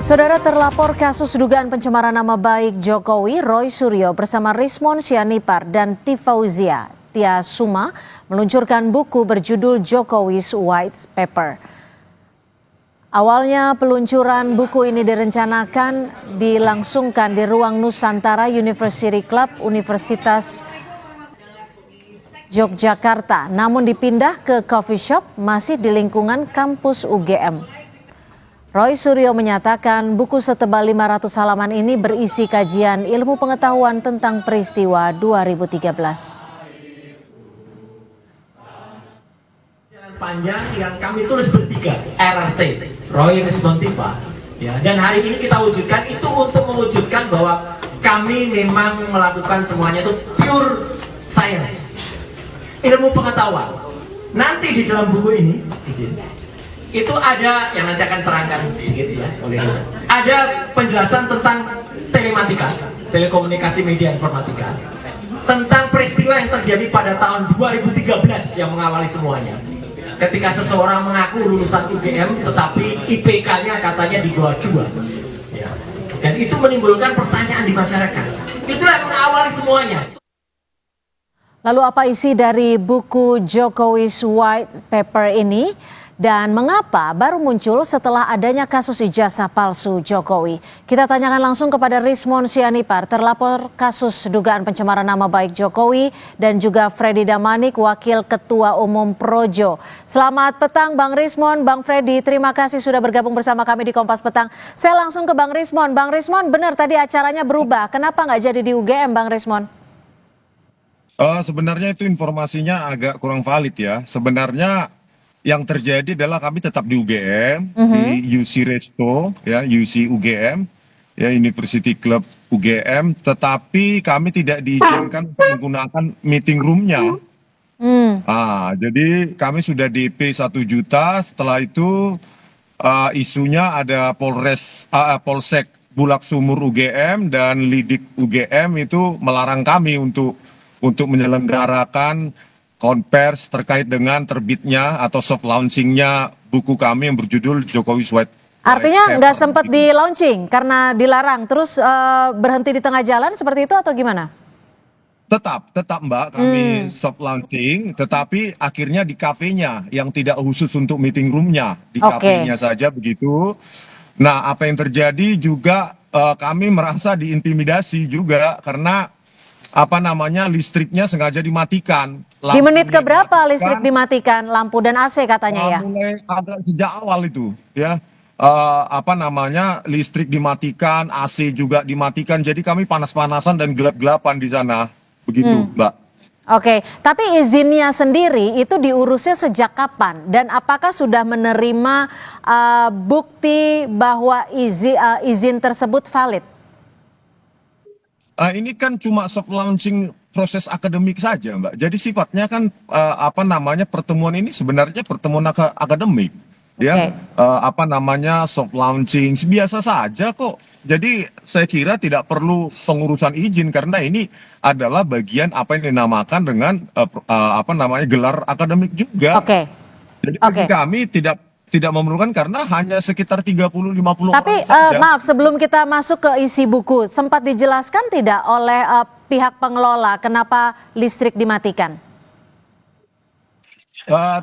Saudara, terlapor kasus dugaan pencemaran nama baik Jokowi, Roy Suryo bersama Rismon Sianipar dan Tifauzia Tiasuma meluncurkan buku berjudul Jokowi's White Paper. Awalnya peluncuran buku ini direncanakan dilangsungkan di ruang Nusantara University Club Universitas Yogyakarta, namun dipindah ke coffee shop masih di lingkungan kampus UGM. Roy Suryo menyatakan buku setebal 500 halaman ini berisi kajian ilmu pengetahuan tentang peristiwa 2013. Jalan panjang yang kami tulis bertiga, RRT, Roy, Rismon, Tifa. Ya, dan hari ini kita wujudkan itu untuk mewujudkan bahwa kami memang melakukan semuanya itu pure science, ilmu pengetahuan. Nanti di dalam buku ini, itu ada yang nanti akan terangkan sedikit ya oleh kita. Ada penjelasan tentang telematika, telekomunikasi media informatika, tentang peristiwa yang terjadi pada tahun 2013 yang mengawali semuanya. Ketika seseorang mengaku lulusan UGM tetapi IPK-nya katanya di bawah 2. Ya. Dan itu menimbulkan pertanyaan di masyarakat. Itulah yang mengawali semuanya. Lalu apa isi dari buku Jokowi's White Paper ini? Dan mengapa baru muncul setelah adanya kasus ijazah palsu Jokowi? Kita tanyakan langsung kepada Rismon Sianipar, terlapor kasus dugaan pencemaran nama baik Jokowi, dan juga Freddy Damanik, Wakil Ketua Umum Projo. Selamat petang Bang Rismon, Bang Freddy, terima kasih sudah bergabung bersama kami di Kompas Petang. Saya langsung ke Bang Rismon. Bang Rismon, benar tadi acaranya berubah, kenapa nggak jadi di UGM Bang Rismon? Sebenarnya itu informasinya agak kurang valid ya. Sebenarnya yang terjadi adalah kami tetap di UGM, di UC Resto, ya UC UGM, ya University Club UGM, tetapi kami tidak diizinkan menggunakan meeting room-nya. Jadi kami sudah DP 1 juta. Setelah itu isunya ada Polsek Bulak Sumur UGM dan Lidik UGM itu melarang kami untuk menyelenggarakan konvers terkait dengan terbitnya atau soft launchingnya buku kami yang berjudul Jokowi's White. Artinya nggak sempat di launching karena dilarang, terus berhenti di tengah jalan seperti itu atau gimana? Tetap Mbak, kami soft launching, tetapi akhirnya di kafenya yang tidak khusus untuk meeting roomnya, di kafenya saja begitu. Nah, apa yang terjadi juga kami merasa diintimidasi juga karena listriknya sengaja dimatikan. Di menit keberapa listrik dimatikan, lampu dan AC katanya ya? Mulai agak sejak awal itu ya. Listrik dimatikan, AC juga dimatikan. Jadi kami panas-panasan dan gelap-gelapan di sana. Begitu, Mbak. Oke, tapi izinnya sendiri itu diurusnya sejak kapan? Dan apakah sudah menerima bukti bahwa izin tersebut valid? Ini kan cuma soft launching proses akademik saja, Mbak. Jadi sifatnya kan pertemuan ini sebenarnya pertemuan akademik, ya. Soft launching biasa saja kok. Jadi saya kira tidak perlu pengurusan izin karena ini adalah bagian apa yang dinamakan dengan gelar akademik juga. Jadi bagi kami tidak memerlukan karena hanya sekitar 30-50 Tapi orang saja. maaf, sebelum kita masuk ke isi buku, sempat dijelaskan tidak oleh pihak pengelola kenapa listrik dimatikan?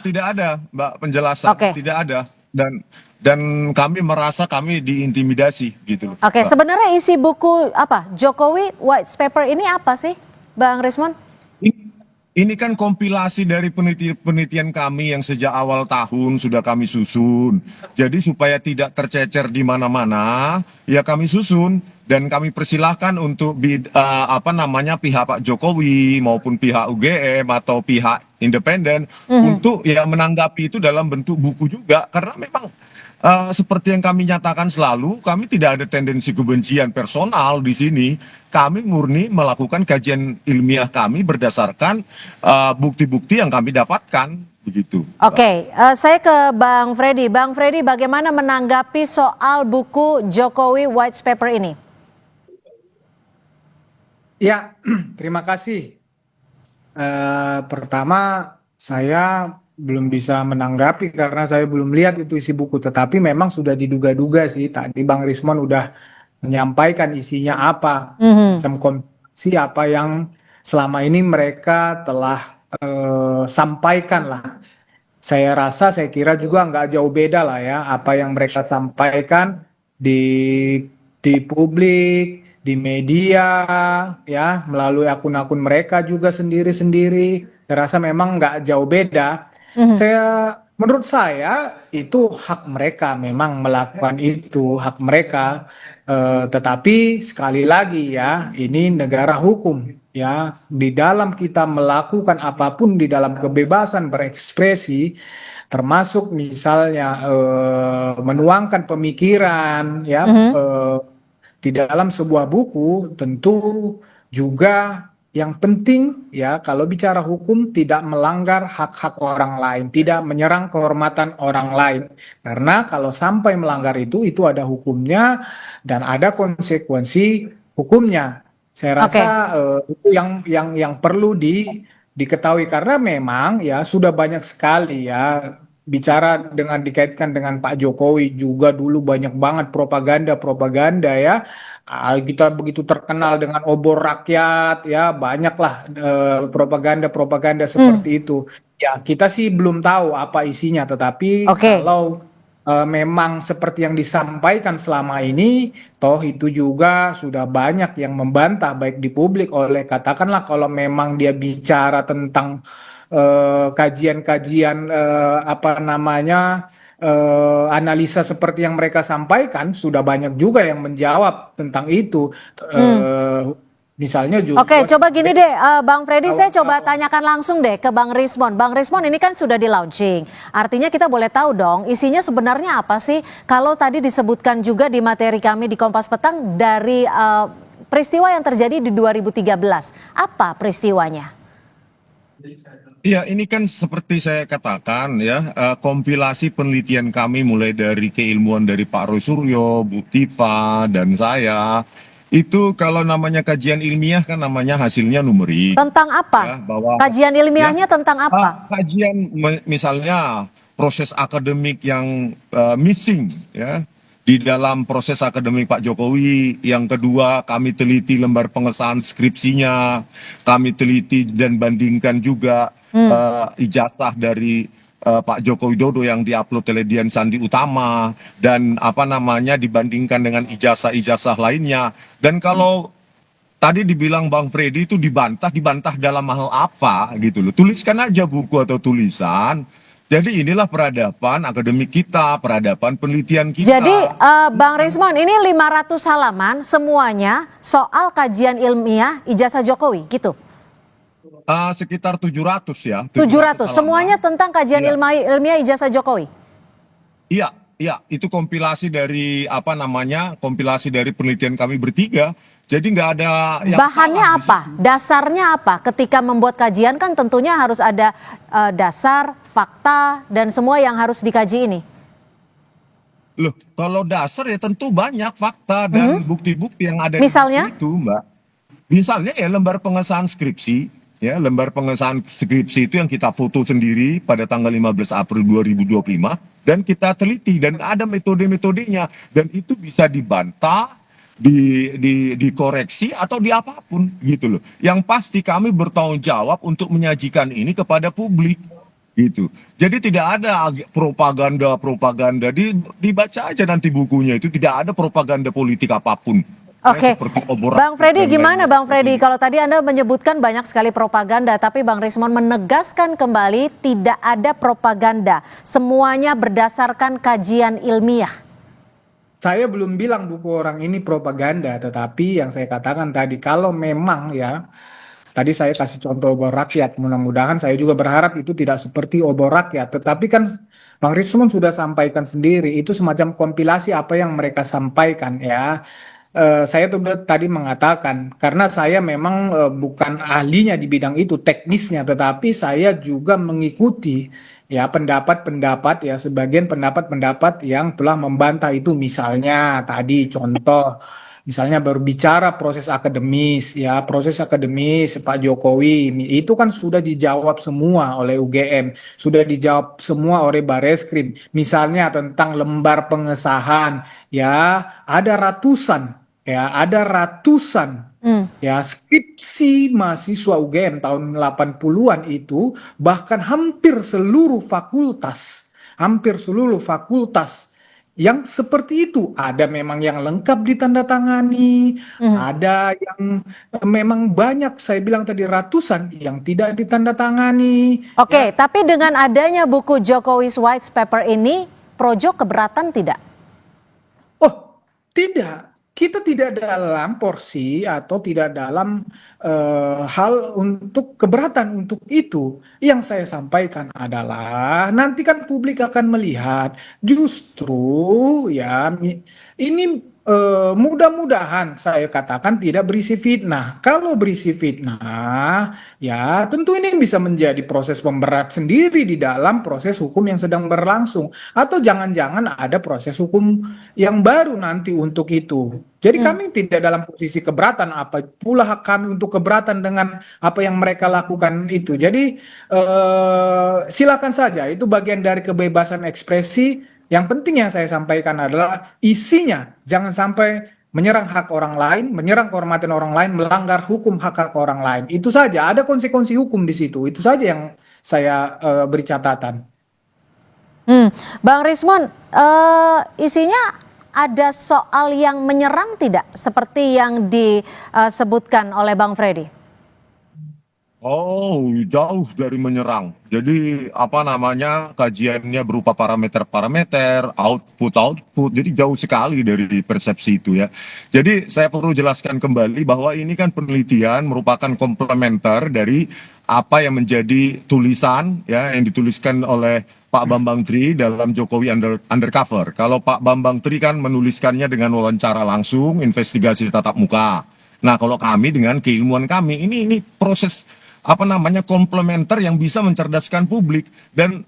Tidak ada, Mbak, penjelasan. Tidak ada. Dan kami merasa kami diintimidasi gitu loh. Sebenarnya isi buku apa? Jokowi White Paper ini apa sih, Bang Rismon? Ini kan kompilasi dari penelitian kami yang sejak awal tahun sudah kami susun. Jadi supaya tidak tercecer di mana-mana, ya kami susun dan kami persilahkan untuk pihak Pak Jokowi maupun pihak UGM atau pihak independen untuk ya menanggapi itu dalam bentuk buku juga karena memang seperti yang kami nyatakan selalu, kami tidak ada tendensi kebencian personal di sini. Kami murni melakukan kajian ilmiah kami berdasarkan bukti-bukti yang kami dapatkan, begitu. Saya ke Bang Freddy. Bang Freddy, bagaimana menanggapi soal buku Jokowi White Paper ini? Ya, terima kasih. Pertama, saya belum bisa menanggapi karena saya belum lihat itu isi buku. Tetapi memang sudah diduga-duga sih. Tadi Bang Rismon udah menyampaikan isinya apa, Mhm. macam kondisi apa yang selama ini mereka telah sampaikan lah. Saya kira juga nggak jauh beda lah ya apa yang mereka sampaikan di publik, di media, ya melalui akun-akun mereka juga sendiri-sendiri. Saya rasa memang nggak jauh beda. Mhm. Menurut saya itu hak mereka memang melakukan itu hak mereka. Tetapi sekali lagi ya ini negara hukum ya di dalam kita melakukan apapun di dalam kebebasan berekspresi termasuk misalnya menuangkan pemikiran ya Mhm. di dalam sebuah buku tentu juga yang penting ya kalau bicara hukum tidak melanggar hak-hak orang lain, tidak menyerang kehormatan orang lain. Karena kalau sampai melanggar itu ada hukumnya dan ada konsekuensi hukumnya. Saya rasa Oke. itu yang perlu diketahui karena memang ya sudah banyak sekali ya bicara dengan dikaitkan dengan Pak Jokowi juga dulu banyak banget propaganda ya. Kita begitu terkenal dengan obor rakyat ya banyaklah propaganda-propaganda Hmm. seperti itu. Ya kita sih belum tahu apa isinya tetapi Oke. kalau memang seperti yang disampaikan selama ini toh itu juga sudah banyak yang membantah baik di publik oleh katakanlah kalau memang dia bicara tentang kajian-kajian apa namanya analisa seperti yang mereka sampaikan sudah banyak juga yang menjawab tentang itu. Hmm. Eh, Misalnya Oke, Joshua coba gini deh, Bang Freddy, saya coba kawan-kawan. tanyakan langsung deh ke Bang Rismon. Bang Rismon, ini kan sudah di launching. Artinya kita boleh tahu dong, isinya sebenarnya apa sih? Kalau tadi disebutkan juga di materi kami di Kompas Petang dari peristiwa yang terjadi di 2013. Apa peristiwanya? Iya, ini kan seperti saya katakan ya, kompilasi penelitian kami mulai dari keilmuan dari Pak Roy Suryo, Bu Tifa, dan saya. Itu kalau namanya kajian ilmiah kan namanya hasilnya numerik. Tentang Ya, apa? bahwa Kajian ya ilmiahnya tentang apa? kajian misalnya proses akademik yang missing ya di dalam proses akademik Pak Jokowi. Yang kedua, kami teliti lembar pengesahan skripsinya, kami teliti dan bandingkan juga ijazah dari Pak Joko Widodo yang diupload oleh Dian Sandi Utama dan apa namanya dibandingkan dengan ijazah-ijazah lainnya. Dan kalau tadi dibilang Bang Freddy itu dibantah dalam hal apa gitu loh. Tuliskan aja buku atau tulisan. Jadi inilah peradaban akademik kita, peradaban penelitian Jadi kita. Bang Rismon, ini 500 halaman semuanya soal kajian ilmiah ijazah Jokowi gitu. Sekitar 700 ya, 700, 700 semuanya halaman. tentang kajian Iya. ilmiah ijazah Jokowi. Iya, iya, itu kompilasi dari apa namanya? Kompilasi dari penelitian kami bertiga. Jadi nggak ada yang Bahannya salah di apa? situ. Dasarnya apa? Ketika membuat kajian kan tentunya harus ada dasar, fakta, dan semua yang harus dikaji ini. Loh, kalau dasar ya tentu banyak fakta dan bukti-bukti yang ada di Misalnya? buku itu, Mbak. Misalnya ya lembar pengesahan skripsi, ya lembar pengesahan skripsi itu yang kita foto sendiri pada tanggal 15 April 2025 dan kita teliti dan ada metode-metodenya dan itu bisa dibantah, dikoreksi atau di apapun gitu loh. Yang pasti kami bertanggung jawab untuk menyajikan ini kepada publik gitu. Jadi tidak ada propaganda dibaca aja nanti bukunya itu tidak ada propaganda politik apapun. Oke, Seperti obor Bang rakyat Freddy dan gimana lain-lain Bang seperti Freddy? itu. Kalau tadi Anda menyebutkan banyak sekali propaganda, tapi Bang Rismon menegaskan kembali tidak ada propaganda. Semuanya berdasarkan kajian ilmiah. Saya belum bilang buku orang ini propaganda, tetapi yang saya katakan tadi kalau memang ya tadi saya kasih contoh obor rakyat, mudah-mudahan saya juga berharap itu tidak seperti obor rakyat. Tetapi kan Bang Rismon sudah sampaikan sendiri, itu semacam kompilasi apa yang mereka sampaikan ya. Saya tuh tadi mengatakan, karena saya memang bukan ahlinya di bidang itu, teknisnya, tetapi saya juga mengikuti ya pendapat-pendapat ya sebagian pendapat-pendapat yang telah membantah itu. Misalnya tadi contoh Misalnya berbicara proses akademis, ya proses akademis Pak Jokowi itu kan sudah dijawab semua oleh UGM, sudah dijawab semua oleh Bareskrim. Misalnya tentang lembar pengesahan, ya ada ratusan Hmm. ya skripsi mahasiswa UGM tahun 80-an itu, bahkan hampir seluruh fakultas yang seperti itu. Ada memang yang lengkap ditandatangani, Hmm. ada yang memang banyak, saya bilang tadi ratusan yang tidak ditandatangani. Ya, Oke, tapi dengan adanya buku Jokowi's White Paper ini, Projo keberatan tidak? oh, tidak. Kita tidak dalam porsi atau tidak dalam hal untuk keberatan untuk itu. Yang saya sampaikan adalah nanti kan publik akan melihat justru ya ini mudah-mudahan saya katakan tidak berisi fitnah. Kalau berisi fitnah, ya tentu ini bisa menjadi proses pemberat sendiri di dalam proses hukum yang sedang berlangsung. Atau jangan-jangan ada proses hukum yang baru nanti untuk itu. Jadi kami tidak dalam posisi keberatan, apa pula hak kami untuk keberatan dengan apa yang mereka lakukan itu. Jadi silakan saja, itu bagian dari kebebasan ekspresi. Yang penting yang saya sampaikan adalah isinya, jangan sampai menyerang hak orang lain, menyerang kehormatan orang lain, melanggar hukum hak-hak orang lain. Itu saja, ada konsekuensi hukum di situ. Itu saja yang saya beri catatan. Bang Rismon, isinya ada soal yang menyerang tidak? Seperti yang disebutkan oleh Bang Freddy? Oh, jauh dari menyerang. Jadi apa namanya kajiannya berupa parameter-parameter, output-output. Jadi jauh sekali dari persepsi itu ya. Jadi saya perlu jelaskan kembali bahwa ini kan penelitian merupakan komplementer dari apa yang menjadi tulisan ya yang dituliskan oleh Pak Bambang Tri dalam Jokowi Undercover. Kalau Pak Bambang Tri kan menuliskannya dengan wawancara langsung, investigasi tatap muka. Nah, kalau kami dengan keilmuan kami ini proses apa namanya komplementer yang bisa mencerdaskan publik dan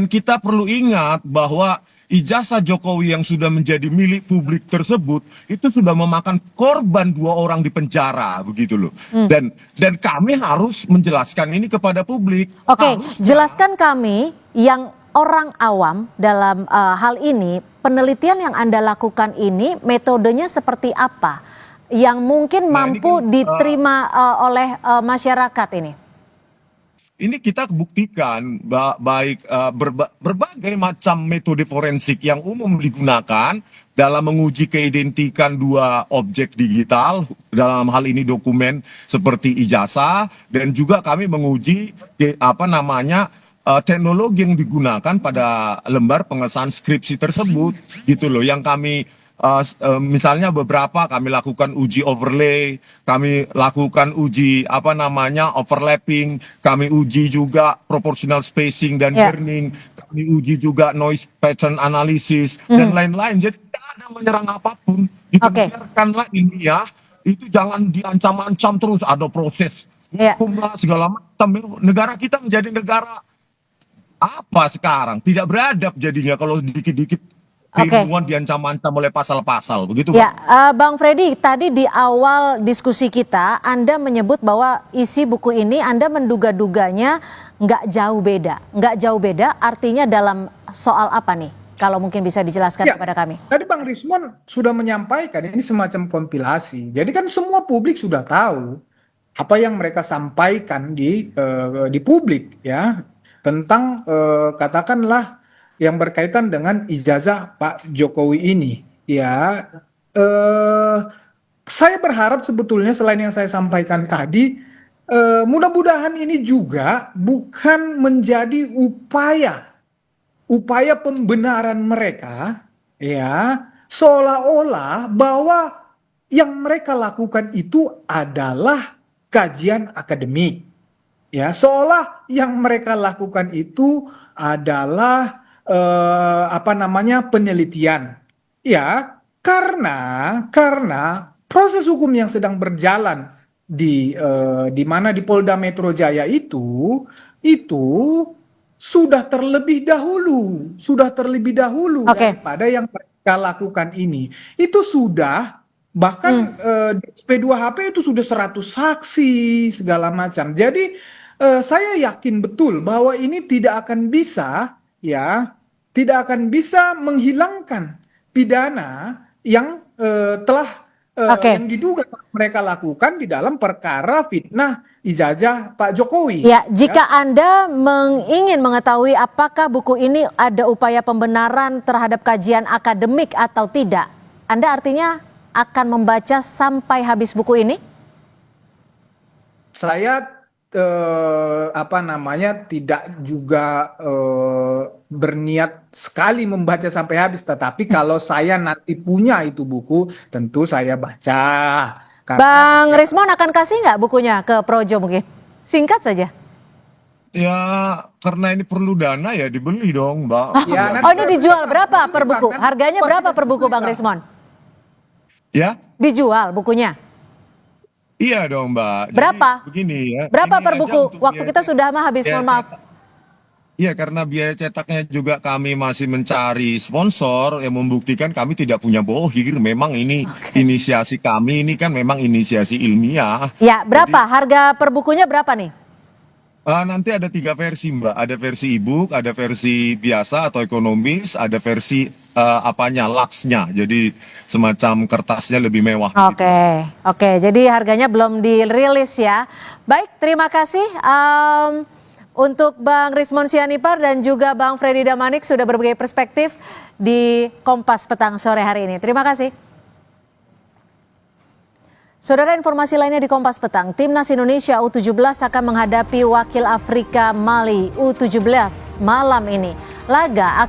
kita perlu ingat bahwa ijazah Jokowi yang sudah menjadi milik publik tersebut itu sudah memakan korban 2 orang di penjara begitu loh. Dan kami harus menjelaskan ini kepada publik. Oke, jelaskan kami yang orang awam dalam hal ini, penelitian yang Anda lakukan ini metodenya seperti apa? Yang mungkin Nah, ini mampu kan, diterima oleh masyarakat ini? ini kita buktikan baik berbagai macam metode forensik yang umum digunakan dalam menguji keidentikan 2 objek digital, dalam hal ini dokumen seperti ijazah, dan juga kami menguji apa namanya teknologi yang digunakan pada lembar pengesahan skripsi tersebut gitu loh, yang kami misalnya beberapa kami lakukan uji overlay, kami lakukan uji apa namanya overlapping, kami uji juga proportional spacing dan kerning, kami uji juga noise pattern analysis dan lain-lain. Jadi tidak ada menyerang apapun, biarkanlah ilmiah, itu jangan diancam-ancam terus ada proses hukum lah segala macam. Negara kita menjadi negara apa sekarang? Tidak beradab jadinya kalau dikit-dikit keilmuan diancam-ancam oleh pasal-pasal, begitu Bang? Ya, Bang Freddy, tadi di awal diskusi kita, Anda menyebut bahwa isi buku ini Anda menduga-duganya nggak jauh beda. Nggak jauh beda artinya dalam soal apa nih? Kalau mungkin bisa dijelaskan kepada kami. Tadi Bang Rismon sudah menyampaikan ini semacam kompilasi. Jadi kan semua publik sudah tahu apa yang mereka sampaikan di publik ya tentang katakanlah yang berkaitan dengan ijazah Pak Jokowi ini, ya, saya berharap sebetulnya selain yang saya sampaikan tadi, mudah-mudahan ini juga bukan menjadi upaya pembenaran mereka, ya, seolah-olah bahwa yang mereka lakukan itu adalah kajian akademik, ya, seolah yang mereka lakukan itu adalah apa namanya penelitian, ya, karena proses hukum yang sedang berjalan di mana di Polda Metro Jaya itu sudah terlebih dahulu daripada yang mereka lakukan ini, itu sudah Bahkan di SP2HP itu sudah 100 saksi segala macam. Jadi saya yakin betul bahwa ini tidak akan bisa menghilangkan pidana yang telah Oke. yang diduga mereka lakukan di dalam perkara fitnah ijazah Pak Jokowi. Ya, jika Anda ingin mengetahui apakah buku ini ada upaya pembenaran terhadap kajian akademik atau tidak, Anda artinya akan membaca sampai habis buku ini? Saya tidak juga berniat sekali membaca sampai habis, tetapi kalau saya nanti punya itu buku, tentu saya baca. Bang Rismon akan kasih nggak bukunya ke Projo mungkin? Singkat saja. Ya, karena ini perlu dana ya dibeli dong, Mbak. Ya, Oh, ini dijual berapa per buku? Harganya berapa per buku, Bang Rismon? Ya, Dijual bukunya? iya dong, Mbak. Jadi Berapa? begini ya. Berapa ini per aja buku? untuk Waktu biaya kita sudah habis, cetak. mohon maaf. Iya, karena biaya cetaknya juga kami masih mencari sponsor yang membuktikan kami tidak punya bohir. Memang ini inisiasi kami, ini kan memang inisiasi ilmiah. Ya, berapa? Harga per bukunya berapa nih? Nanti ada 3 versi, Mbak. Ada versi e-book, ada versi biasa atau ekonomis, ada versi luxnya. Jadi semacam kertasnya lebih mewah. Oke. Jadi harganya belum dirilis ya. Baik, terima kasih untuk Bang Rismon Sianipar dan juga Bang Freddy Damanik sudah berbagi perspektif di Kompas Petang sore hari ini. Terima kasih. Saudara, informasi lainnya di Kompas Petang, Timnas Indonesia U17 akan menghadapi wakil Afrika Mali U17 malam ini. Laga akan